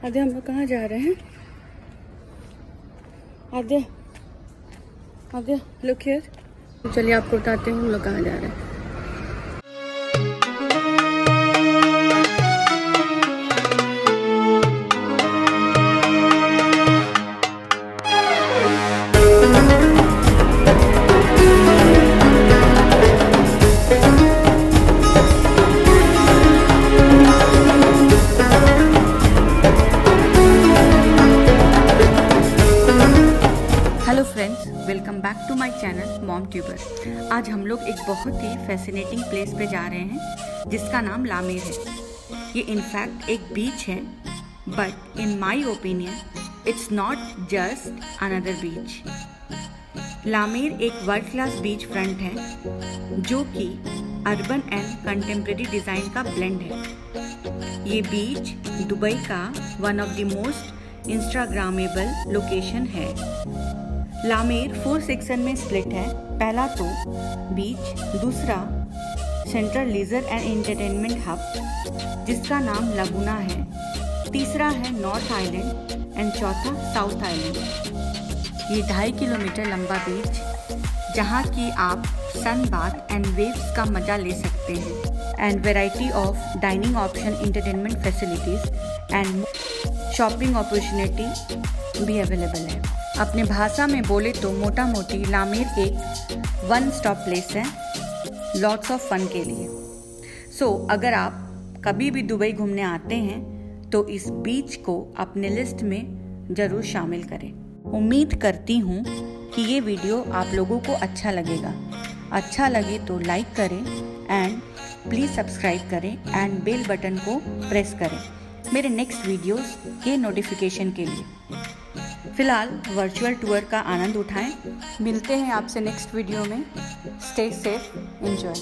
आद्या हम लोग कहाँ जा रहे हैं? आद्या आद्या लुक हियर। तो चलिए आपको बताते हैं हम लोग कहाँ जा रहे हैं। Hello friends, welcome back to my channel mom tuber. आज हम लोग एक बहुत ही फैसिनेटिंग प्लेस पे जा रहे हैं जिसका नाम लामेर है। ये इनफैक्ट एक बीच है, but in my opinion it's not just another beach. La Mer एक वर्ल्ड क्लास बीच फ्रंट है जो कि अर्बन एंड कंटेम्प्रेरी डिज़ाइन का ब्लेंड है। ये बीच दुबई का one of the most instagrammable location है। लामेर 4 सेक्शन में स्प्लिट है। पहला तो बीच, दूसरा central leisure and entertainment hub जिसका नाम लगुना है, तीसरा है नॉर्थ आइलैंड एंड चौथा साउथ आइलैंड। ये 2.5 किलोमीटर लंबा बीच जहाँ की आप सनबाथ एंड वेव्स का मजा ले सकते हैं and variety of dining option, entertainment facilities and shopping opportunity भी अवेलेबल है। अपने भाषा में बोले तो मोटा मोटी लामेर एक वन स्टॉप प्लेस है लॉट्स ऑफ फन के लिए। सो अगर आप कभी भी दुबई घूमने आते हैं तो इस बीच को अपने लिस्ट में ज़रूर शामिल करें। उम्मीद करती हूँ कि ये वीडियो आप लोगों को अच्छा लगेगा। अच्छा लगे तो लाइक करें एंड प्लीज़ सब्सक्राइब करें एंड बेल बटन को प्रेस करें मेरे नेक्स्ट वीडियोस के नोटिफिकेशन के लिए। फिलहाल वर्चुअल टूर का आनंद उठाएं। मिलते हैं आपसे नेक्स्ट वीडियो में। Stay safe, enjoy.